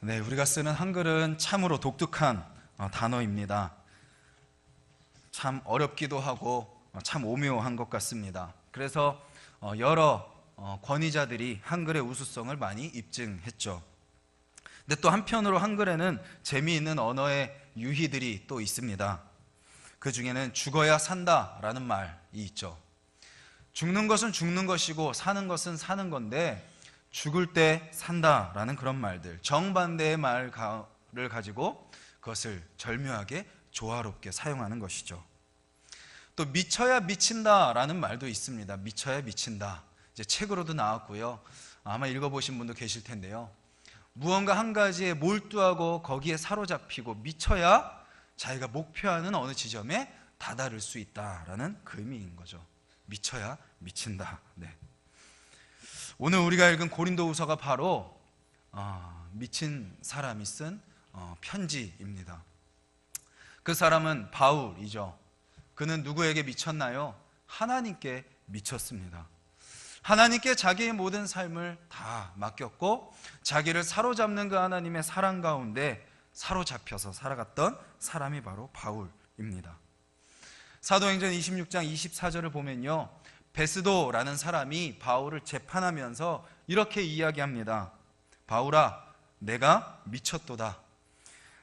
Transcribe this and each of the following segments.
네, 우리가 쓰는 한글은 참으로 독특한 단어입니다. 참 어렵기도 하고 참 오묘한 것 같습니다. 그래서 여러 권위자들이 한글의 우수성을 많이 입증했죠. 근데 또 한편으로 한글에는 재미있는 언어의 유희들이 또 있습니다. 그 중에는 죽어야 산다라는 말이 있죠. 죽는 것은 죽는 것이고 사는 것은 사는 건데 죽을 때 산다라는 그런 말들, 정반대의 말을 가지고 그것을 절묘하게 조화롭게 사용하는 것이죠. 또 미쳐야 미친다라는 말도 있습니다. 미쳐야 미친다. 이제 책으로도 나왔고요. 아마 읽어보신 분도 계실 텐데요. 무언가 한 가지에 몰두하고 거기에 사로잡히고 미쳐야 자기가 목표하는 어느 지점에 다다를 수 있다라는 그 의미인 거죠. 미쳐야 미친다. 네. 오늘 우리가 읽은 고린도후서가 바로 미친 사람이 쓴 편지입니다. 그 사람은 바울이죠. 그는 누구에게 미쳤나요? 하나님께 미쳤습니다. 하나님께 자기의 모든 삶을 다 맡겼고 자기를 사로잡는 그 하나님의 사랑 가운데 사로잡혀서 살아갔던 사람이 바로 바울입니다. 사도행전 26장 24절을 보면요, 베스도라는 사람이 바울을 재판하면서 이렇게 이야기합니다. 바울아, 내가 미쳤도다.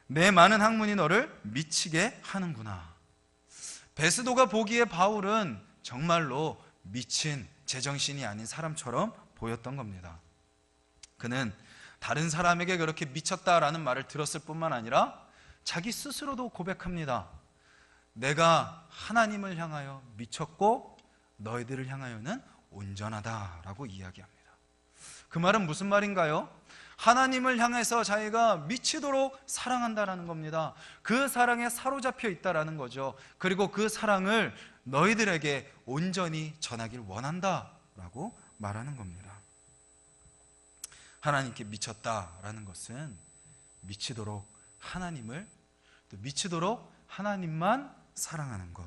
내 많은 학문이 너를 미치게 하는구나. 베스도가 보기에 바울은 정말로 미친 제정신이 아닌 사람처럼 보였던 겁니다. 그는 다른 사람에게 그렇게 미쳤다라는 말을 들었을 뿐만 아니라 자기 스스로도 고백합니다. 내가 하나님을 향하여 미쳤고 너희들을 향하여는 온전하다라고 이야기합니다. 그 말은 무슨 말인가요? 하나님을 향해서 자기가 미치도록 사랑한다라는 겁니다. 그 사랑에 사로잡혀 있다라는 거죠. 그리고 그 사랑을 너희들에게 온전히 전하길 원한다라고 말하는 겁니다. 하나님께 미쳤다라는 것은 미치도록 하나님을, 또 미치도록 하나님만 사랑하는 것,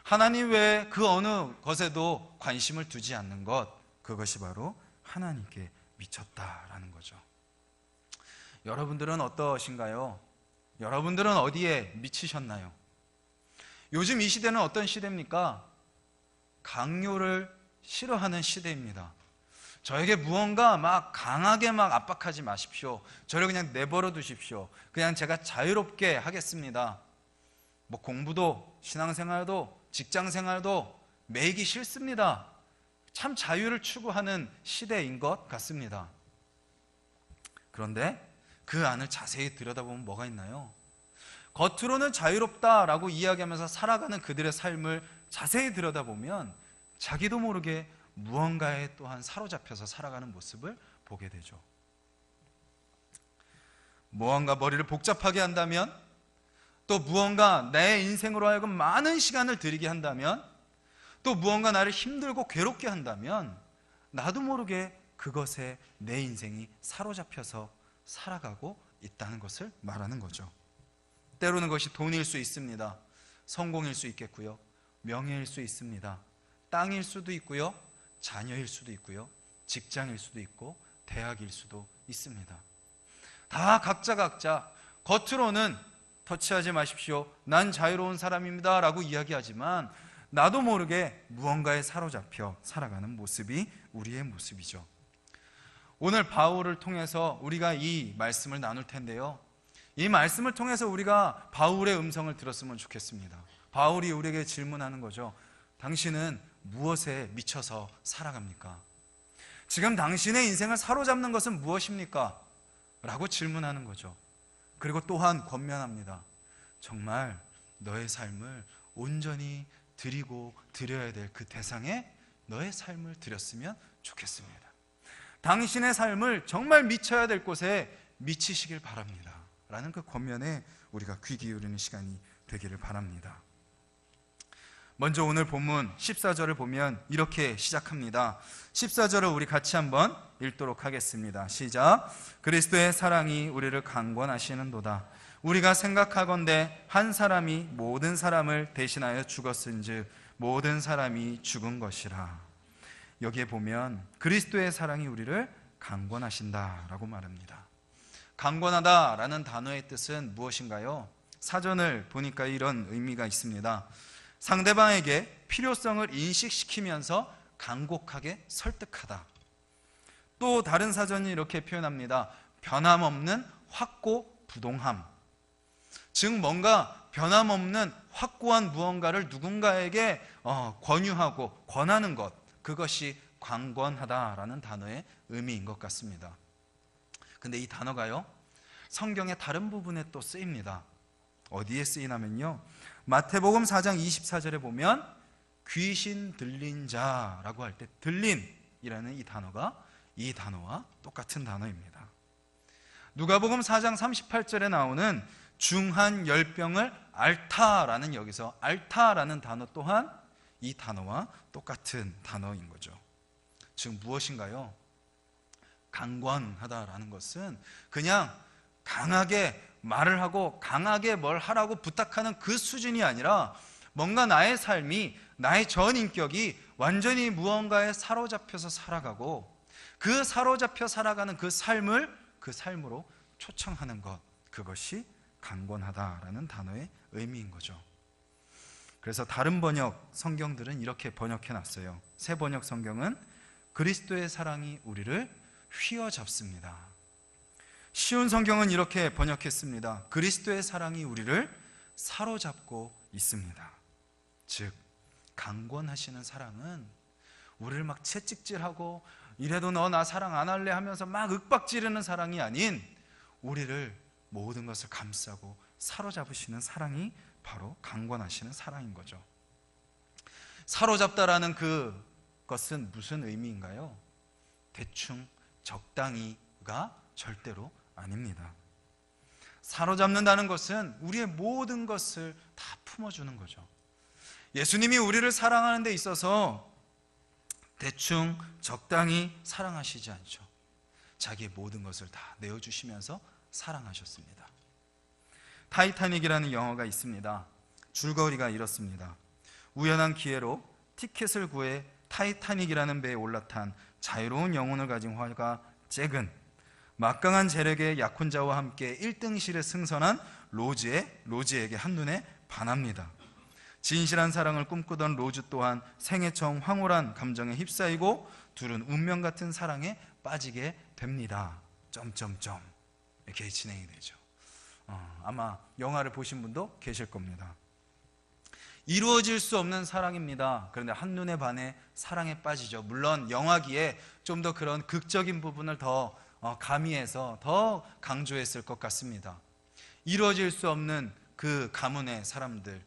하나님 외에 그 어느 것에도 관심을 두지 않는 것, 그것이 바로 하나님께 미쳤다라는 거죠. 여러분들은 어떠신가요? 여러분들은 어디에 미치셨나요? 요즘 이 시대는 어떤 시대입니까? 강요를 싫어하는 시대입니다. 저에게 무언가 막 강하게 막 압박하지 마십시오. 저를 그냥 내버려 두십시오. 그냥 제가 자유롭게 하겠습니다. 뭐 공부도 신앙생활도 직장생활도 매이기 싫습니다. 참 자유를 추구하는 시대인 것 같습니다. 그런데 그 안을 자세히 들여다보면 뭐가 있나요? 겉으로는 자유롭다라고 이야기하면서 살아가는 그들의 삶을 자세히 들여다보면 자기도 모르게 무언가에 또한 사로잡혀서 살아가는 모습을 보게 되죠. 무언가 머리를 복잡하게 한다면, 또 무언가 내 인생으로 하여금 많은 시간을 들이게 한다면, 또 무언가 나를 힘들고 괴롭게 한다면 나도 모르게 그것에 내 인생이 사로잡혀서 살아가고 있다는 것을 말하는 거죠. 때로는 그것이 돈일 수 있습니다. 성공일 수 있겠고요. 명예일 수 있습니다. 땅일 수도 있고요. 자녀일 수도 있고요. 직장일 수도 있고 대학일 수도 있습니다. 다 각자 겉으로는 터치하지 마십시오. 난 자유로운 사람입니다 라고 이야기하지만 나도 모르게 무언가에 사로잡혀 살아가는 모습이 우리의 모습이죠. 오늘 바울을 통해서 우리가 이 말씀을 나눌 텐데요, 이 말씀을 통해서 우리가 바울의 음성을 들었으면 좋겠습니다. 바울이 우리에게 질문하는 거죠. 당신은 무엇에 미쳐서 살아갑니까? 지금 당신의 인생을 사로잡는 것은 무엇입니까? 라고 질문하는 거죠. 그리고 또한 권면합니다. 정말 너의 삶을 온전히 드려야 될 그 대상에 너의 삶을 드렸으면 좋겠습니다. 당신의 삶을 정말 미쳐야 될 곳에 미치시길 바랍니다 라는 그 권면에 우리가 귀 기울이는 시간이 되기를 바랍니다. 먼저 오늘 본문 14절을 보면 이렇게 시작합니다. 14절을 우리 같이 한번 읽도록 하겠습니다. 시작. 그리스도의 사랑이 우리를 강권하시는도다. 우리가 생각하건대 한 사람이 모든 사람을 대신하여 죽었은즉 모든 사람이 죽은 것이라. 여기에 보면 그리스도의 사랑이 우리를 강권하신다라고 말합니다. 강권하다라는 단어의 뜻은 무엇인가요? 사전을 보니까 이런 의미가 있습니다. 상대방에게 필요성을 인식시키면서 간곡하게 설득하다. 또 다른 사전이 이렇게 표현합니다. 변함없는 확고부동함. 즉 뭔가 변함없는 확고한 무언가를 누군가에게 권유하고 권하는 것, 그것이 강권하다라는 단어의 의미인 것 같습니다. 근데 이 단어가요, 성경의 다른 부분에 또 쓰입니다. 어디에 쓰이냐면요, 마태복음 4장 24절에 보면 귀신 들린 자라고 할 때 들린이라는 이 단어가 이 단어와 똑같은 단어입니다. 누가복음 4장 38절에 나오는 중한 열병을 앓다라는, 여기서 앓다라는 단어 또한 이 단어와 똑같은 단어인 거죠. 즉 무엇인가요? 강권하다라는 것은 그냥 강하게 말을 하고 강하게 뭘 하라고 부탁하는 그 수준이 아니라 뭔가 나의 삶이, 나의 전 인격이 완전히 무언가에 사로잡혀서 살아가고 그 사로잡혀 살아가는 그 삶으로 초청하는 것, 그것이 강권하다라는 단어의 의미인 거죠. 그래서 다른 번역 성경들은 이렇게 번역해 놨어요. 새 번역 성경은 그리스도의 사랑이 우리를 휘어잡습니다. 쉬운 성경은 이렇게 번역했습니다. 그리스도의 사랑이 우리를 사로잡고 있습니다. 즉 강권하시는 사랑은 우리를 막 채찍질하고 이래도 너 나 사랑 안 할래 하면서 막 윽박지르는 사랑이 아닌, 우리를 모든 것을 감싸고 사로잡으시는 사랑이 바로 강권하시는 사랑인 거죠. 사로잡다라는 그것은 무슨 의미인가요? 대충 적당히가 절대로 아닙니다. 사로잡는다는 것은 우리의 모든 것을 다 품어주는 거죠. 예수님이 우리를 사랑하는 데 있어서 대충 적당히 사랑하시지 않죠. 자기의 모든 것을 다 내어주시면서 사랑하셨습니다. 타이타닉이라는 영화가 있습니다. 줄거리가 이렇습니다. 우연한 기회로 티켓을 구해 타이타닉이라는 배에 올라탄 자유로운 영혼을 가진 화가 잭은 막강한 재력의 약혼자와 함께 1등실에 승선한 로즈에게 한눈에 반합니다. 진실한 사랑을 꿈꾸던 로즈 또한 생애 처음 황홀한 감정에 휩싸이고 둘은 운명 같은 사랑에 빠지게 됩니다. 이렇게 진행이 되죠. 아마 영화를 보신 분도 계실 겁니다. 이루어질 수 없는 사랑입니다. 그런데 한눈에 반해 사랑에 빠지죠. 물론 영화기에 좀 더 그런 극적인 부분을 더 가미해서 더 강조했을 것 같습니다. 이루어질 수 없는 그 가문의 사람들,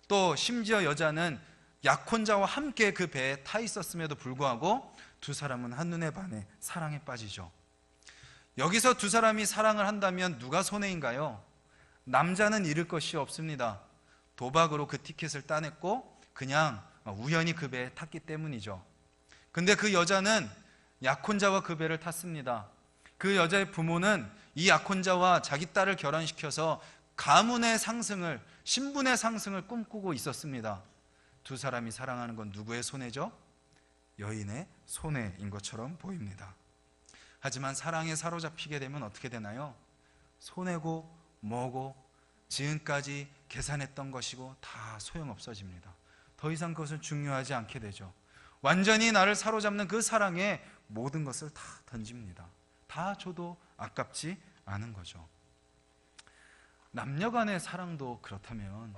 또 심지어 여자는 약혼자와 함께 그 배에 타 있었음에도 불구하고 두 사람은 한눈에 반해 사랑에 빠지죠. 여기서 두 사람이 사랑을 한다면 누가 손해인가요? 남자는 잃을 것이 없습니다. 도박으로 그 티켓을 따냈고 그냥 우연히 그 배에 탔기 때문이죠. 근데 그 여자는 약혼자와 그 배를 탔습니다. 그 여자의 부모는 이 약혼자와 자기 딸을 결혼시켜서 가문의 상승을, 신분의 상승을 꿈꾸고 있었습니다. 두 사람이 사랑하는 건 누구의 손해죠? 여인의 손해인 것처럼 보입니다. 하지만 사랑에 사로잡히게 되면 어떻게 되나요? 손해고 뭐고 지금까지 계산했던 것이고 다 소용없어집니다. 더 이상 그것은 중요하지 않게 되죠. 완전히 나를 사로잡는 그 사랑에 모든 것을 다 던집니다. 다 줘도 아깝지 않은 거죠. 남녀 간의 사랑도 그렇다면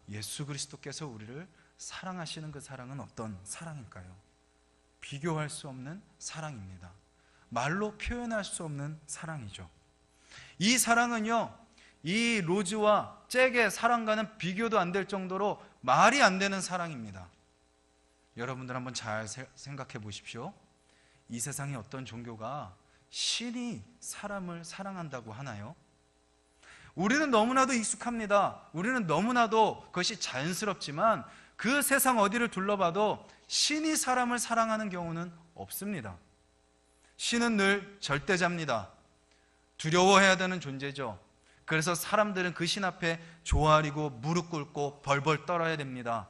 예수 그리스도께서 우리를 사랑하시는 그 사랑은 어떤 사랑일까요? 비교할 수 없는 사랑입니다. 말로 표현할 수 없는 사랑이죠. 이 사랑은요, 이 로즈와 잭의 사랑과는 비교도 안 될 정도로 말이 안 되는 사랑입니다. 여러분들 한번 잘 생각해 보십시오. 이 세상에 어떤 종교가 신이 사람을 사랑한다고 하나요? 우리는 너무나도 익숙합니다. 우리는 너무나도 그것이 자연스럽지만 그 세상 어디를 둘러봐도 신이 사람을 사랑하는 경우는 없습니다. 신은 늘 절대자입니다. 두려워해야 되는 존재죠. 그래서 사람들은 그 신 앞에 조아리고 무릎 꿇고 벌벌 떨어야 됩니다.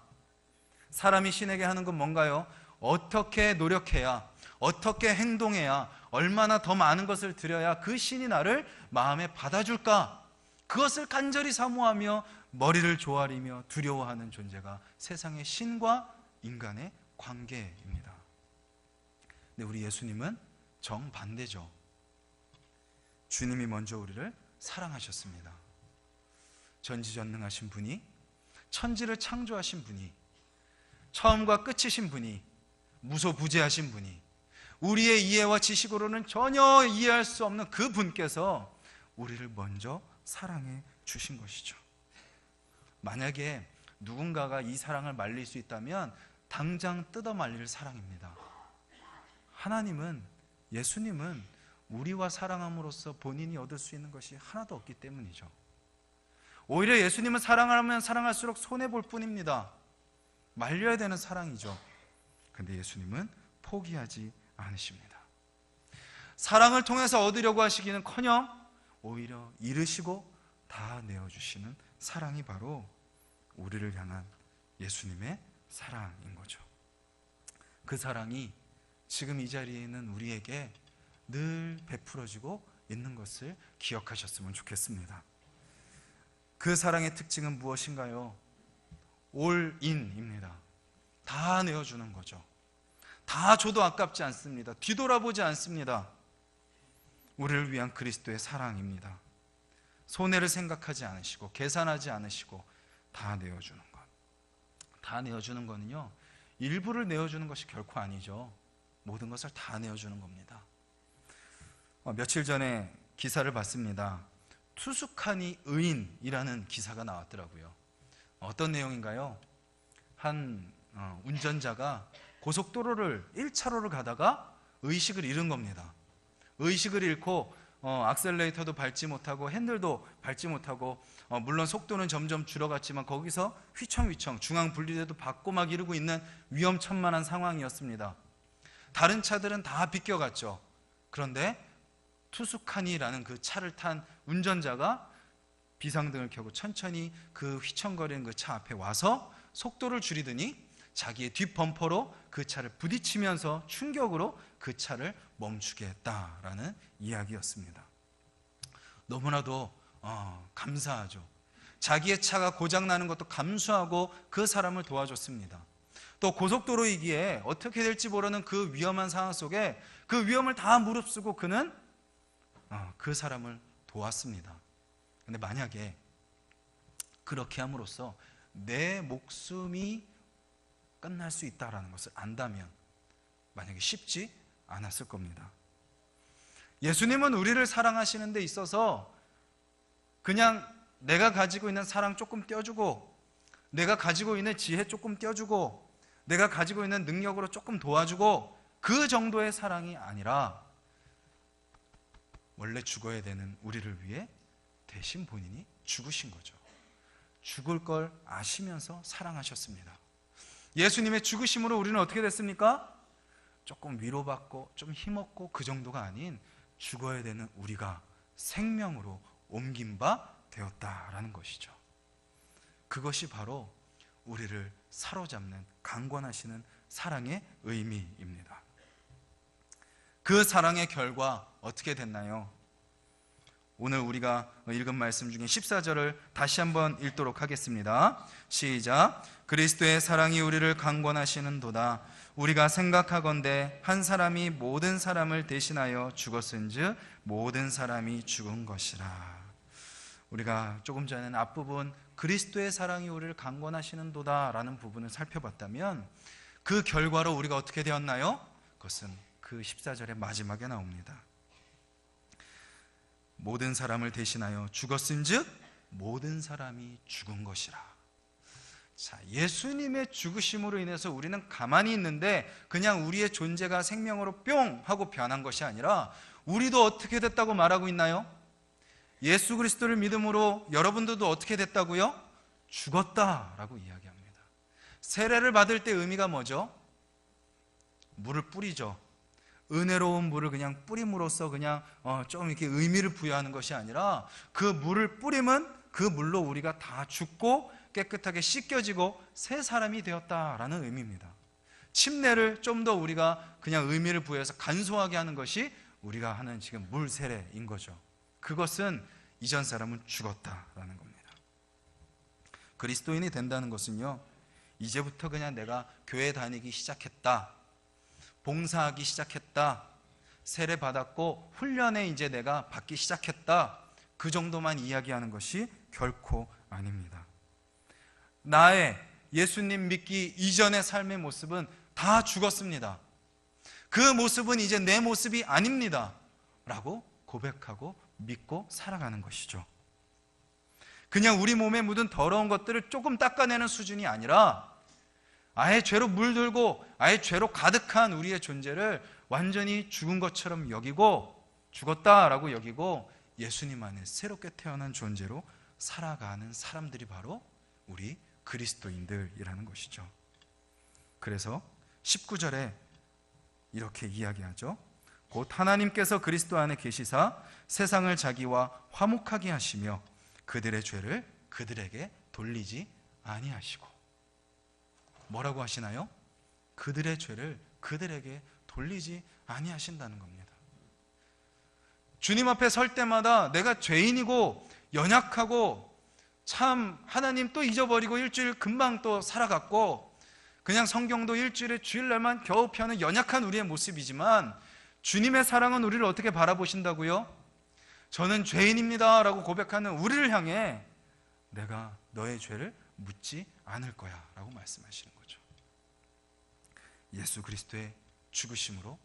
사람이 신에게 하는 건 뭔가요? 어떻게 노력해야, 어떻게 행동해야, 얼마나 더 많은 것을 드려야 그 신이 나를 마음에 받아줄까? 그것을 간절히 사모하며 머리를 조아리며 두려워하는 존재가 세상의 신과 인간의 관계입니다. 근데 우리 예수님은 정반대죠. 주님이 먼저 우리를 사랑하셨습니다. 전지전능하신 분이, 천지를 창조하신 분이, 처음과 끝이신 분이, 무소부재하신 분이, 우리의 이해와 지식으로는 전혀 이해할 수 없는 그 분께서 우리를 먼저 사랑해 주신 것이죠. 만약에 누군가가 이 사랑을 말릴 수 있다면 당장 뜯어 말릴 사랑입니다. 하나님은, 예수님은 우리와 사랑함으로써 본인이 얻을 수 있는 것이 하나도 없기 때문이죠. 오히려 예수님은 사랑하면 사랑할수록 손해볼 뿐입니다. 말려야 되는 사랑이죠. 근데 예수님은 포기하지 않으십니다. 사랑을 통해서 얻으려고 하시기는커녕 오히려 잃으시고 다 내어주시는 사랑이 바로 우리를 향한 예수님의 사랑인 거죠. 그 사랑이 지금 이 자리에 있는 우리에게 늘 베풀어지고 있는 것을 기억하셨으면 좋겠습니다. 그 사랑의 특징은 무엇인가요? 올인입니다. 다 내어주는 거죠. 다 줘도 아깝지 않습니다. 뒤돌아보지 않습니다. 우리를 위한 그리스도의 사랑입니다. 손해를 생각하지 않으시고 계산하지 않으시고 다 내어주는 것. 다 내어주는 거는요, 일부를 내어주는 것이 결코 아니죠. 모든 것을 다 내어주는 겁니다. 며칠 전에 기사를 봤습니다. 투숙하니 의인이라는 기사가 나왔더라고요. 어떤 내용인가요? 한 운전자가 고속도로를 1차로를 가다가 의식을 잃은 겁니다. 의식을 잃고 악셀레이터도 밟지 못하고 핸들도 밟지 못하고 물론 속도는 점점 줄어갔지만 거기서 휘청휘청 중앙 분리대도 받고 막 이러고 있는 위험천만한 상황이었습니다. 다른 차들은 다 비껴갔죠. 그런데 투숙하니라는 그 차를 탄 운전자가 비상등을 켜고 천천히 그 휘청거리는 그 차 앞에 와서 속도를 줄이더니 자기의 뒷범퍼로 그 차를 부딪히면서 충격으로 그 차를 멈추게 했다라는 이야기였습니다. 너무나도 감사하죠. 자기의 차가 고장나는 것도 감수하고 그 사람을 도와줬습니다. 또 고속도로이기에 어떻게 될지 모르는 그 위험한 상황 속에 그 위험을 다 무릅쓰고 그는 그 사람을 도왔습니다. 근데 만약에 그렇게 함으로써 내 목숨이 끝날 수 있다는 것을 안다면 만약에 쉽지 않았을 겁니다. 예수님은 우리를 사랑하시는 데 있어서 그냥 내가 가지고 있는 사랑 조금 떼어주고, 내가 가지고 있는 지혜 조금 떼어주고, 내가 가지고 있는 능력으로 조금 도와주고, 그 정도의 사랑이 아니라 원래 죽어야 되는 우리를 위해 대신 본인이 죽으신 거죠. 죽을 걸 아시면서 사랑하셨습니다. 예수님의 죽으심으로 우리는 어떻게 됐습니까? 조금 위로받고 좀 힘없고 그 정도가 아닌 죽어야 되는 우리가 생명으로 옮긴 바 되었다라는 것이죠. 그것이 바로 우리를 사로잡는 강권하시는 사랑의 의미입니다. 그 사랑의 결과 어떻게 됐나요? 오늘 우리가 읽은 말씀 중에 14절을 다시 한번 읽도록 하겠습니다. 시작. 그리스도의 사랑이 우리를 강권하시는도다. 우리가 생각하건대 한 사람이 모든 사람을 대신하여 죽었은즉 모든 사람이 죽은 것이라. 우리가 조금 전에 앞부분 그리스도의 사랑이 우리를 강권하시는도다 라는 부분을 살펴봤다면 그 결과로 우리가 어떻게 되었나요? 그것은 그 14절의 마지막에 나옵니다. 모든 사람을 대신하여 죽었은즉 모든 사람이 죽은 것이라. 자, 예수님의 죽으심으로 인해서 우리는 가만히 있는데 그냥 우리의 존재가 생명으로 뿅 하고 변한 것이 아니라 우리도 어떻게 됐다고 말하고 있나요? 예수 그리스도를 믿음으로 여러분들도 어떻게 됐다고요? 죽었다라고 이야기합니다. 세례를 받을 때 의미가 뭐죠? 물을 뿌리죠. 은혜로운 물을 그냥 뿌림으로써 그냥 좀 이렇게 의미를 부여하는 것이 아니라 그 물을 뿌림은 그 물로 우리가 다 죽고 깨끗하게 씻겨지고 새 사람이 되었다라는 의미입니다. 침례를 좀 더 우리가 그냥 의미를 부여해서 간소하게 하는 것이 우리가 하는 지금 물 세례인 거죠. 그것은 이전 사람은 죽었다라는 겁니다. 그리스도인이 된다는 것은요, 이제부터 그냥 내가 교회 다니기 시작했다, 봉사하기 시작했다, 세례 받았고 훈련에 이제 내가 받기 시작했다, 그 정도만 이야기하는 것이 결코 아닙니다. 나의 예수님 믿기 이전의 삶의 모습은 다 죽었습니다. 그 모습은 이제 내 모습이 아닙니다 라고 고백하고 믿고 살아가는 것이죠. 그냥 우리 몸에 묻은 더러운 것들을 조금 닦아내는 수준이 아니라 아예 죄로 물들고 아예 죄로 가득한 우리의 존재를 완전히 죽은 것처럼 여기고, 죽었다라고 여기고 예수님 안에 새롭게 태어난 존재로 살아가는 사람들이 바로 우리 그리스도인들이라는 것이죠. 그래서 19절에 이렇게 이야기하죠. 곧 하나님께서 그리스도 안에 계시사 세상을 자기와 화목하게 하시며 그들의 죄를 그들에게 돌리지 아니하시고. 뭐라고 하시나요? 그들의 죄를 그들에게 돌리지 아니하신다는 겁니다. 주님 앞에 설 때마다 내가 죄인이고 연약하고 참 하나님 또 잊어버리고 일주일 금방 또 살아갔고 그냥 성경도 일주일에 주일날만 겨우 펴는 연약한 우리의 모습이지만 주님의 사랑은 우리를 어떻게 바라보신다고요? 저는 죄인입니다 라고 고백하는 우리를 향해 내가 너의 죄를 묻지 않을 거야 라고 말씀하시는 거죠. 예수 그리스도의 죽으심으로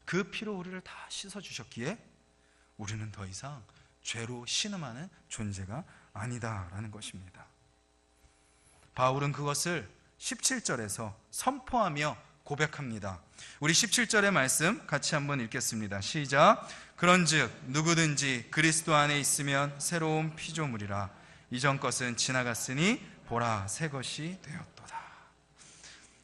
그 피로 우리를 다 씻어주셨기에 우리는 더 이상 죄로 신음하는 존재가 아니다라는 것입니다. 바울은 그것을 17절에서 선포하며 고백합니다. 우리 17절의 말씀 같이 한번 읽겠습니다. 시작. 그런즉 누구든지 그리스도 안에 있으면 새로운 피조물이라 이전 것은 지나갔으니 보라 새 것이 되었도다.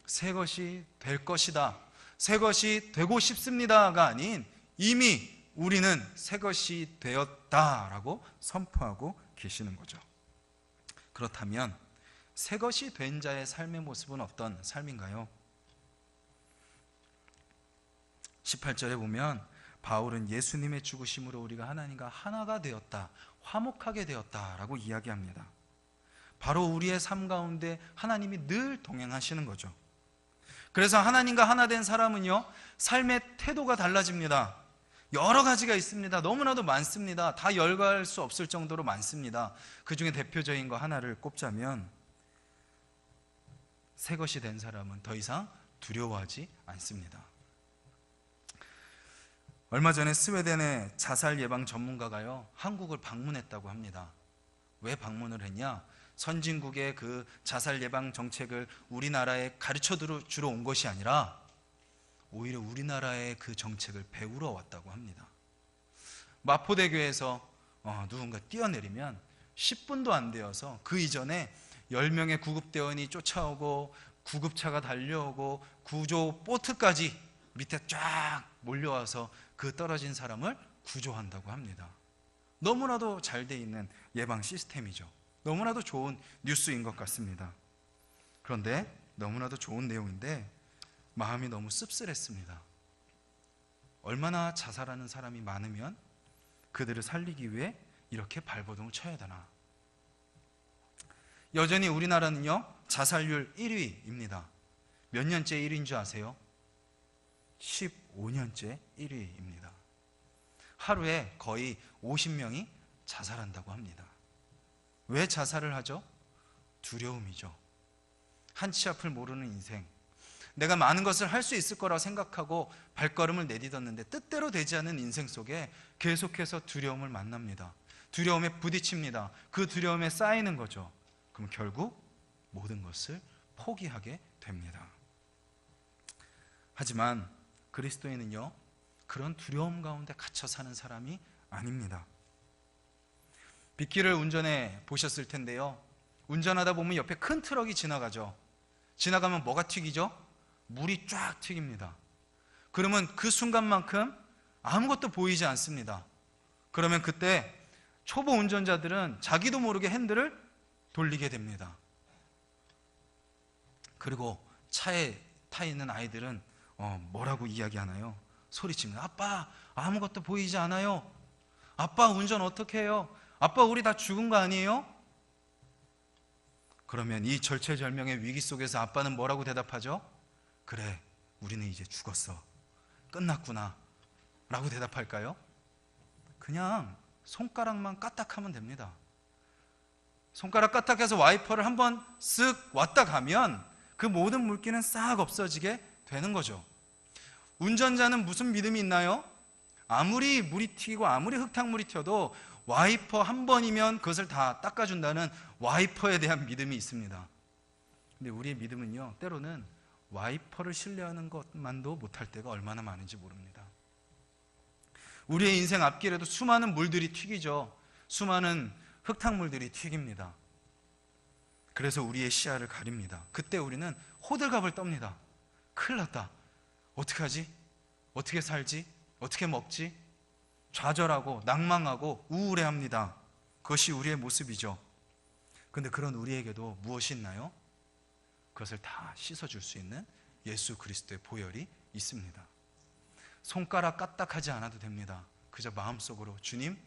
새 것이 될 것이다, 새 것이 되고 싶습니다가 아닌 이미 우리는 새 것이 되었다라고 선포하고 계시는 거죠. 그렇다면 새 것이 된 자의 삶의 모습은 어떤 삶인가요? 18절에 보면 바울은 예수님의 죽으심으로 우리가 하나님과 하나가 되었다, 화목하게 되었다라고 이야기합니다. 바로 우리의 삶 가운데 하나님이 늘 동행하시는 거죠. 그래서 하나님과 하나 된 사람은요, 삶의 태도가 달라집니다. 여러 가지가 있습니다. 너무나도 많습니다. 다 열거할 수 없을 정도로 많습니다. 그 중에 대표적인 거 하나를 꼽자면 새 것이 된 사람은 더 이상 두려워하지 않습니다. 얼마 전에 스웨덴의 자살 예방 전문가가요, 한국을 방문했다고 합니다. 왜 방문을 했냐? 선진국의 그 자살 예방 정책을 우리나라에 가르쳐 주러 온 것이 아니라 오히려 우리나라의 그 정책을 배우러 왔다고 합니다. 마포대교에서 누군가 뛰어내리면 10분도 안 되어서 그 이전에 10명의 구급대원이 쫓아오고 구급차가 달려오고 구조 보트까지 밑에 쫙 몰려와서 그 떨어진 사람을 구조한다고 합니다. 너무나도 잘 돼 있는 예방 시스템이죠. 너무나도 좋은 뉴스인 것 같습니다. 그런데 너무나도 좋은 내용인데 마음이 너무 씁쓸했습니다. 얼마나 자살하는 사람이 많으면 그들을 살리기 위해 이렇게 발버둥을 쳐야 되나. 여전히 우리나라는요, 자살률 1위입니다. 몇 년째 1위인 줄 아세요? 15년째 1위입니다. 하루에 거의 50명이 자살한다고 합니다. 왜 자살을 하죠? 두려움이죠. 한치 앞을 모르는 인생, 내가 많은 것을 할 수 있을 거라고 생각하고 발걸음을 내딛었는데 뜻대로 되지 않은 인생 속에 계속해서 두려움을 만납니다. 두려움에 부딪힙니다. 그 두려움에 쌓이는 거죠. 그럼 결국 모든 것을 포기하게 됩니다. 하지만 그리스도인은요, 그런 두려움 가운데 갇혀 사는 사람이 아닙니다. 빗길을 운전해 보셨을 텐데요, 운전하다 보면 옆에 큰 트럭이 지나가죠. 지나가면 뭐가 튀기죠? 물이 쫙 튀깁니다. 그러면 그 순간만큼 아무것도 보이지 않습니다. 그러면 그때 초보 운전자들은 자기도 모르게 핸들을 돌리게 됩니다. 그리고 차에 타 있는 아이들은 뭐라고 이야기하나요? 소리칩니다. 아빠, 아무것도 보이지 않아요. 아빠, 운전 어떻게 해요? 아빠, 우리 다 죽은 거 아니에요? 그러면 이 절체절명의 위기 속에서 아빠는 뭐라고 대답하죠? 그래, 우리는 이제 죽었어. 끝났구나 라고 대답할까요? 그냥 손가락만 까딱하면 됩니다. 손가락 까딱해서 와이퍼를 한번 쓱 왔다 가면 그 모든 물기는 싹 없어지게 되는 거죠. 운전자는 무슨 믿음이 있나요? 아무리 물이 튀고 아무리 흙탕물이 튀어도 와이퍼 한 번이면 그것을 다 닦아준다는 와이퍼에 대한 믿음이 있습니다. 근데 우리의 믿음은요, 때로는 와이퍼를 신뢰하는 것만도 못할 때가 얼마나 많은지 모릅니다. 우리의 인생 앞길에도 수많은 물들이 튀기죠. 수많은 흙탕물들이 튀깁니다. 그래서 우리의 시야를 가립니다. 그때 우리는 호들갑을 떱니다. 큰일 났다. 어떻게 하지? 어떻게 살지? 어떻게 먹지? 좌절하고 낭망하고 우울해합니다. 그것이 우리의 모습이죠. 그런데 그런 우리에게도 무엇이 있나요? 그것을 다 씻어줄 수 있는 예수 그리스도의 보혈이 있습니다. 손가락 까딱하지 않아도 됩니다. 그저 마음속으로 주님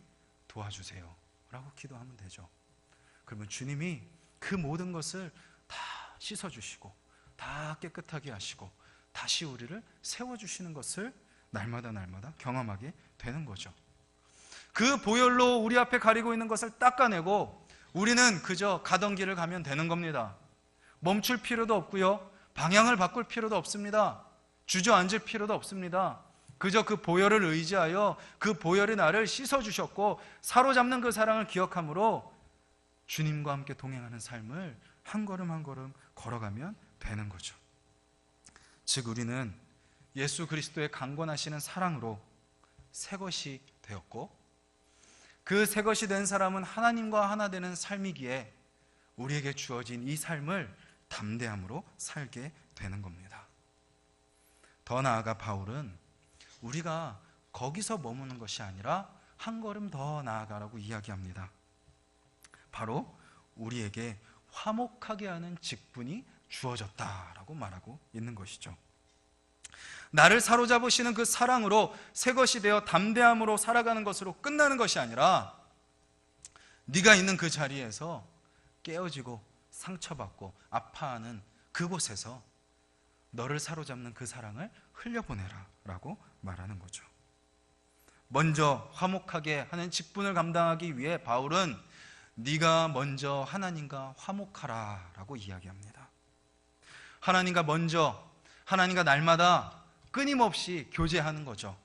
도와주세요 라고 기도하면 되죠. 그러면 주님이 그 모든 것을 다 씻어주시고 다 깨끗하게 하시고 다시 우리를 세워주시는 것을 날마다 경험하게 되는 거죠. 그 보혈로 우리 앞에 가리고 있는 것을 닦아내고 우리는 그저 가던 길을 가면 되는 겁니다. 멈출 필요도 없고요, 방향을 바꿀 필요도 없습니다. 주저앉을 필요도 없습니다. 그저 그 보혈을 의지하여 그 보혈이 나를 씻어주셨고 사로잡는 그 사랑을 기억함으로 주님과 함께 동행하는 삶을 한 걸음 한 걸음 걸어가면 되는 거죠. 즉 우리는 예수 그리스도의 강권하시는 사랑으로 새 것이 되었고 그 새 것이 된 사람은 하나님과 하나 되는 삶이기에 우리에게 주어진 이 삶을 담대함으로 살게 되는 겁니다. 더 나아가 바울은 우리가 거기서 머무는 것이 아니라 한 걸음 더 나아가라고 이야기합니다. 바로 우리에게 화목하게 하는 직분이 주어졌다라고 말하고 있는 것이죠. 나를 사로잡으시는 그 사랑으로 새 것이 되어 담대함으로 살아가는 것으로 끝나는 것이 아니라 네가 있는 그 자리에서 깨어지고 상처받고 아파하는 그곳에서 너를 사로잡는 그 사랑을 흘려보내라 라고 말하는 거죠. 먼저 화목하게 하는 직분을 감당하기 위해 바울은 네가 먼저 하나님과 화목하라 라고 이야기합니다. 하나님과 날마다 끊임없이 교제하는 거죠.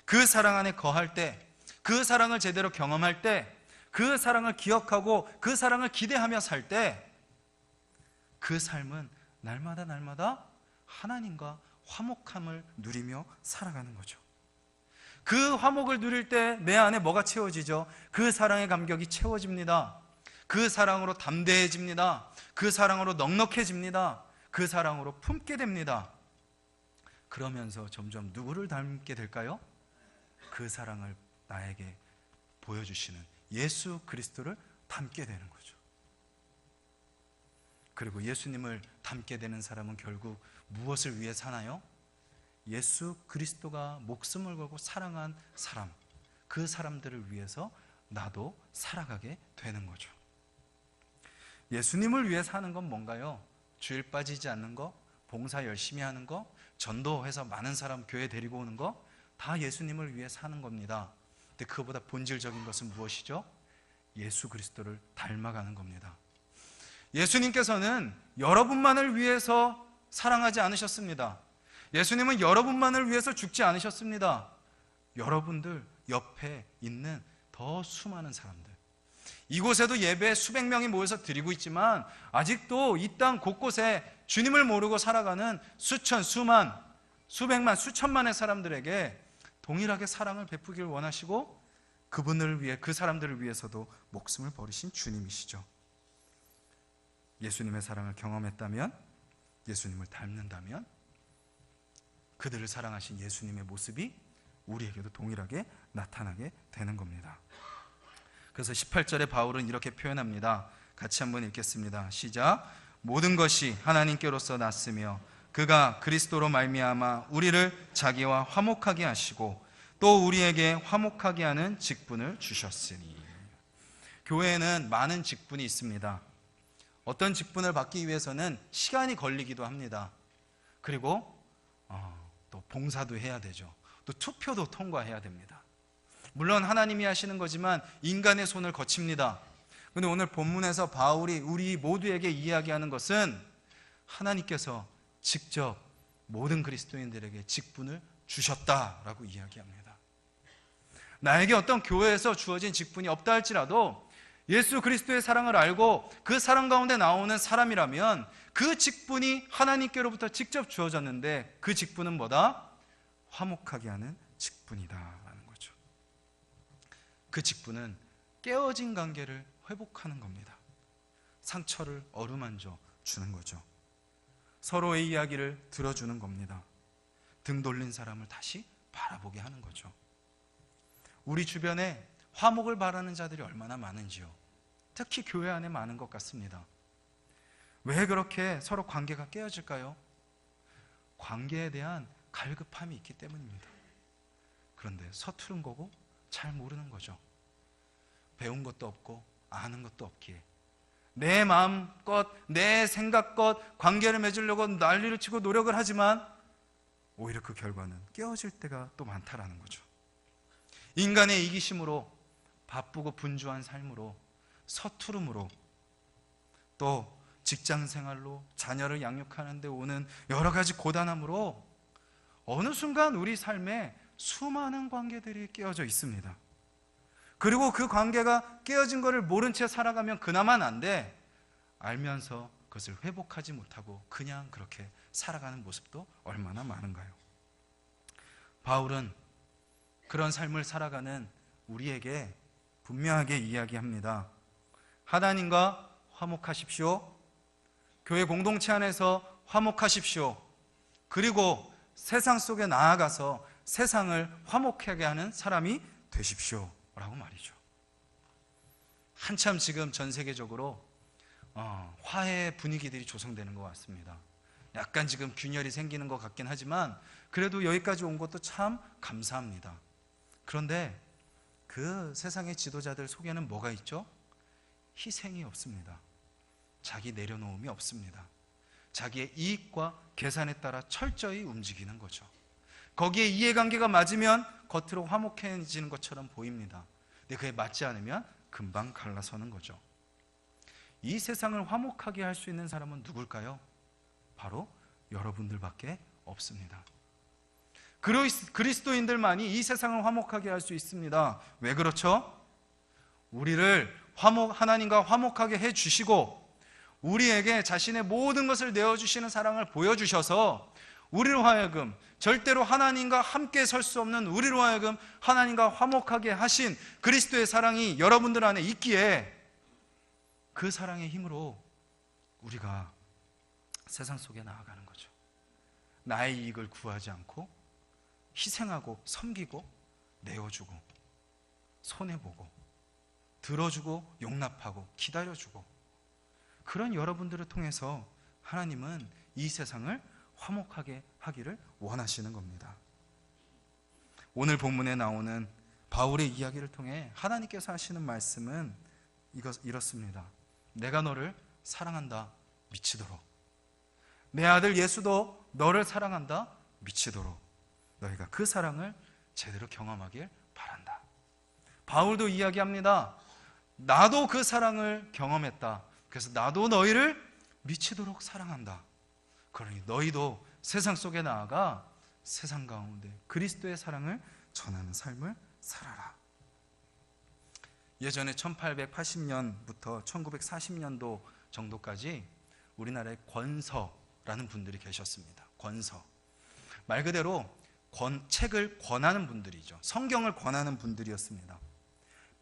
그 사랑 안에 거할 때, 그 사랑을 제대로 경험할 때, 그 사랑을 기억하고 그 사랑을 기대하며 살 때 그 삶은 날마다 하나님과 화목함을 누리며 살아가는 거죠. 그 화목을 누릴 때 내 안에 뭐가 채워지죠? 그 사랑의 감격이 채워집니다. 그 사랑으로 담대해집니다. 그 사랑으로 넉넉해집니다. 그 사랑으로 품게 됩니다. 그러면서 점점 누구를 닮게 될까요? 그 사랑을 나에게 보여주시는 예수 그리스도를 닮게 되는 거죠. 그리고 예수님을 닮게 되는 사람은 결국 무엇을 위해 사나요? 예수 그리스도가 목숨을 걸고 사랑한 사람, 그 사람들을 위해서 나도 살아가게 되는 거죠. 예수님을 위해 사는 건 뭔가요? 주일 빠지지 않는 거, 봉사 열심히 하는 거, 전도해서 많은 사람 교회 데리고 오는 거, 다 예수님을 위해 사는 겁니다. 근데 그보다 본질적인 것은 무엇이죠? 예수 그리스도를 닮아가는 겁니다. 예수님께서는 여러분만을 위해서 사랑하지 않으셨습니다. 예수님은 여러분만을 위해서 죽지 않으셨습니다. 여러분들 옆에 있는 더 수많은 사람들, 이곳에도 예배 수백 명이 모여서 드리고 있지만 아직도 이 땅 곳곳에 주님을 모르고 살아가는 수천, 수만, 수백만, 수천만의 사람들에게 동일하게 사랑을 베푸길 원하시고 그분들을 위해, 그 사람들을 위해서도 목숨을 버리신 주님이시죠. 예수님의 사랑을 경험했다면, 예수님을 닮는다면 그들을 사랑하신 예수님의 모습이 우리에게도 동일하게 나타나게 되는 겁니다. 그래서 18절에 바울은 이렇게 표현합니다. 같이 한번 읽겠습니다. 시작. 모든 것이 하나님께로서 났으며 그가 그리스도로 말미암아 우리를 자기와 화목하게 하시고 또 우리에게 화목하게 하는 직분을 주셨으니. 교회에는 많은 직분이 있습니다. 어떤 직분을 받기 위해서는 시간이 걸리기도 합니다. 그리고 또 봉사도 해야 되죠. 또 투표도 통과해야 됩니다. 물론 하나님이 하시는 거지만 인간의 손을 거칩니다. 그런데 오늘 본문에서 바울이 우리 모두에게 이야기하는 것은 하나님께서 직접 모든 그리스도인들에게 직분을 주셨다라고 이야기합니다. 나에게 어떤 교회에서 주어진 직분이 없다 할지라도 예수 그리스도의 사랑을 알고 그 사랑 가운데 나오는 사람이라면 그 직분이 하나님께로부터 직접 주어졌는데, 그 직분은 뭐다? 화목하게 하는 직분이다라는 거죠. 그 직분은 깨어진 관계를 회복하는 겁니다. 상처를 어루만져 주는 거죠. 서로의 이야기를 들어주는 겁니다. 등 돌린 사람을 다시 바라보게 하는 거죠. 우리 주변에 화목을 바라는 자들이 얼마나 많은지요. 특히 교회 안에 많은 것 같습니다. 왜 그렇게 서로 관계가 깨어질까요? 관계에 대한 갈급함이 있기 때문입니다. 그런데 서투른 거고 잘 모르는 거죠. 배운 것도 없고 아는 것도 없기에 내 마음껏 내 생각껏 관계를 맺으려고 난리를 치고 노력을 하지만 오히려 그 결과는 깨어질 때가 또 많다라는 거죠. 인간의 이기심으로, 바쁘고 분주한 삶으로, 서투름으로, 또 직장생활로, 자녀를 양육하는 데 오는 여러 가지 고단함으로 어느 순간 우리 삶에 수많은 관계들이 깨어져 있습니다. 그리고 그 관계가 깨어진 것을 모른 채 살아가면 그나마 난데, 알면서 그것을 회복하지 못하고 그냥 그렇게 살아가는 모습도 얼마나 많은가요? 바울은 그런 삶을 살아가는 우리에게 분명하게 이야기합니다. 하나님과 화목하십시오. 교회 공동체 안에서 화목하십시오. 그리고 세상 속에 나아가서 세상을 화목하게 하는 사람이 되십시오 라고 말이죠. 한참 지금 전 세계적으로 화해 분위기들이 조성되는 것 같습니다. 약간 지금 균열이 생기는 것 같긴 하지만 그래도 여기까지 온 것도 참 감사합니다. 그런데 그 세상의 지도자들 속에는 뭐가 있죠? 희생이 없습니다. 자기 내려놓음이 없습니다. 자기의 이익과 계산에 따라 철저히 움직이는 거죠. 거기에 이해관계가 맞으면 겉으로 화목해지는 것처럼 보입니다. 근데 그에 맞지 않으면 금방 갈라서는 거죠. 이 세상을 화목하게 할 수 있는 사람은 누굴까요? 바로 여러분들밖에 없습니다. 그리스도인들만이 이 세상을 화목하게 할 수 있습니다. 왜 그렇죠? 우리를 하나님과 화목하게 해주시고 우리에게 자신의 모든 것을 내어주시는 사랑을 보여주셔서 우리로 하여금 절대로 하나님과 함께 설 수 없는 우리로 하여금 하나님과 화목하게 하신 그리스도의 사랑이 여러분들 안에 있기에 그 사랑의 힘으로 우리가 세상 속에 나아가는 거죠. 나의 이익을 구하지 않고 희생하고 섬기고 내어주고 손해보고 들어주고 용납하고 기다려주고, 그런 여러분들을 통해서 하나님은 이 세상을 화목하게 하기를 원하시는 겁니다. 오늘 본문에 나오는 바울의 이야기를 통해 하나님께서 하시는 말씀은 이렇습니다. 내가 너를 사랑한다 미치도록, 내 아들 예수도 너를 사랑한다 미치도록 너희가 그 사랑을 제대로 경험하길 바란다. 바울도 이야기합니다. 나도 그 사랑을 경험했다. 그래서 나도 너희를 미치도록 사랑한다. 그러니 너희도 세상 속에 나아가 세상 가운데 그리스도의 사랑을 전하는 삶을 살아라. 예전에 1880년부터 1940년도 정도까지 우리나라에 권서라는 분들이 계셨습니다. 권서. 말 그대로 책을 권하는 분들이죠. 성경을 권하는 분들이었습니다.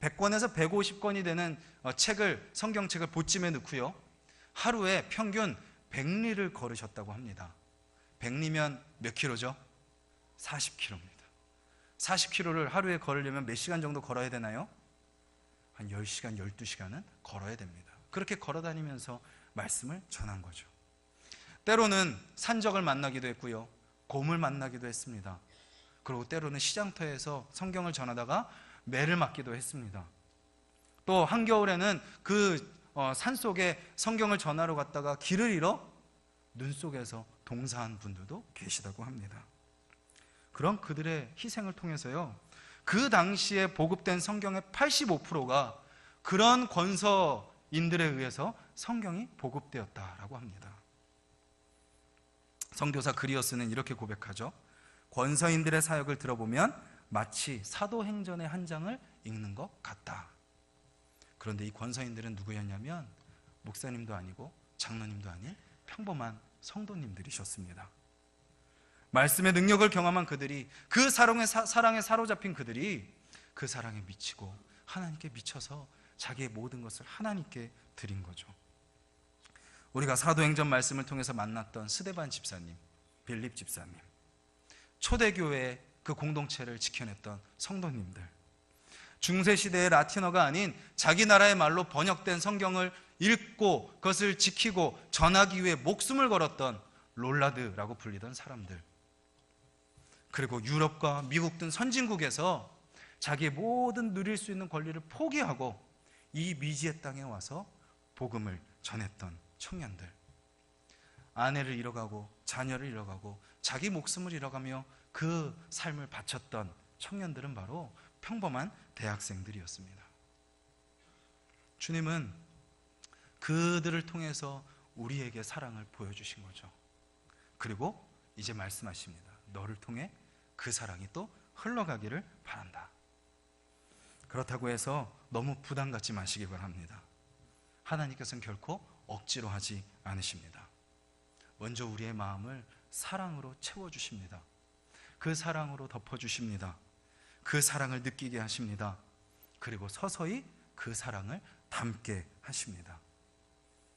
100권에서 150권이 되는 성경책을 보찜에 넣고요. 하루에 평균 100리를 걸으셨다고 합니다. 100리면 몇 킬로죠? 40킬로입니다. 40킬로를 하루에 걸으려면 몇 시간 정도 걸어야 되나요? 한 10시간, 12시간은 걸어야 됩니다. 그렇게 걸어 다니면서 말씀을 전한 거죠. 때로는 산적을 만나기도 했고요, 곰을 만나기도 했습니다. 그리고 때로는 시장터에서 성경을 전하다가 매를 맞기도 했습니다. 또 한겨울에는 그 산속에 성경을 전하러 갔다가 길을 잃어 눈 속에서 동사한 분들도 계시다고 합니다. 그런 그들의 희생을 통해서요, 그 당시에 보급된 성경의 85%가 그런 권서인들에 의해서 성경이 보급되었다라고 합니다. 선교사 그리어스는 이렇게 고백하죠. 권서인들의 사역을 들어보면 마치 사도행전의 한 장을 읽는 것 같다. 그런데 이 권서인들은 누구였냐면 목사님도 아니고 장로님도 아닌 평범한 성도님들이셨습니다. 말씀의 능력을 경험한 그들이, 그 사랑에 사로잡힌 그들이 그 사랑에 미치고 하나님께 미쳐서 자기의 모든 것을 하나님께 드린 거죠. 우리가 사도행전 말씀을 통해서 만났던 스데반 집사님, 빌립 집사님, 초대교회의 그 공동체를 지켜냈던 성도님들, 중세시대의 라틴어가 아닌 자기 나라의 말로 번역된 성경을 읽고 그것을 지키고 전하기 위해 목숨을 걸었던 롤라드라고 불리던 사람들, 그리고 유럽과 미국 등 선진국에서 자기의 모든 누릴 수 있는 권리를 포기하고 이 미지의 땅에 와서 복음을 전했던 청년들, 아내를 잃어가고 자녀를 잃어가고 자기 목숨을 잃어가며 그 삶을 바쳤던 청년들은 바로 평범한 대학생들이었습니다. 주님은 그들을 통해서 우리에게 사랑을 보여주신 거죠. 그리고 이제 말씀하십니다. 너를 통해 그 사랑이 또 흘러가기를 바란다. 그렇다고 해서 너무 부담 갖지 마시기 바랍니다. 하나님께서는 결코 억지로 하지 않으십니다. 먼저 우리의 마음을 사랑으로 채워주십니다. 그 사랑으로 덮어주십니다. 그 사랑을 느끼게 하십니다. 그리고 서서히 그 사랑을 담게 하십니다.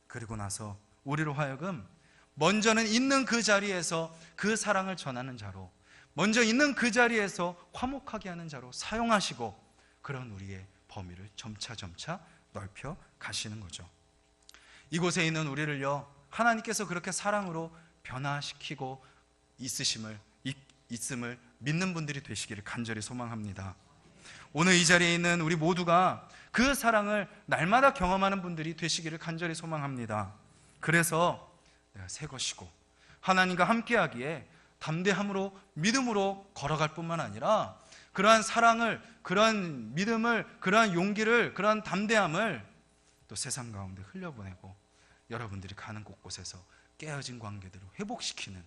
그리고 나서 우리로 하여금 먼저는 있는 그 자리에서 그 사랑을 전하는 자로, 먼저 있는 그 자리에서 화목하게 하는 자로 사용하시고, 그런 우리의 범위를 점차 넓혀 가시는 거죠. 이곳에 있는 우리를요, 하나님께서 그렇게 사랑으로 변화시키고 있음을 믿는 분들이 되시기를 간절히 소망합니다. 오늘 이 자리에 있는 우리 모두가 그 사랑을 날마다 경험하는 분들이 되시기를 간절히 소망합니다. 그래서 내가 새 것이고 하나님과 함께하기에 담대함으로 믿음으로 걸어갈 뿐만 아니라 그러한 사랑을, 그러한 믿음을, 그러한 용기를, 그러한 담대함을 또 세상 가운데 흘려보내고 여러분들이 가는 곳곳에서 깨어진 관계들을 회복시키는,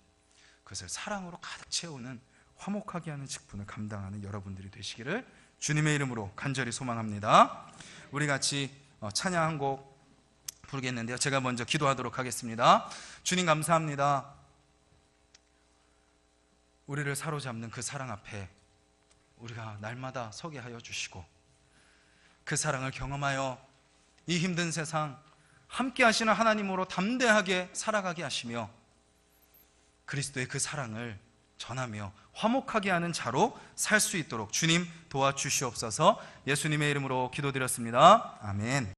그것을 사랑으로 가득 채우는, 화목하게 하는 직분을 감당하는 여러분들이 되시기를 주님의 이름으로 간절히 소망합니다. 우리 같이 찬양 한 곡 부르겠는데요, 제가 먼저 기도하도록 하겠습니다. 주님 감사합니다. 우리를 사로잡는 그 사랑 앞에 우리가 날마다 서게 하여 주시고, 그 사랑을 경험하여 이 힘든 세상 함께 하시는 하나님으로 담대하게 살아가게 하시며 그리스도의 그 사랑을 전하며 화목하게 하는 자로 살 수 있도록 주님 도와주시옵소서. 예수님의 이름으로 기도드렸습니다. 아멘.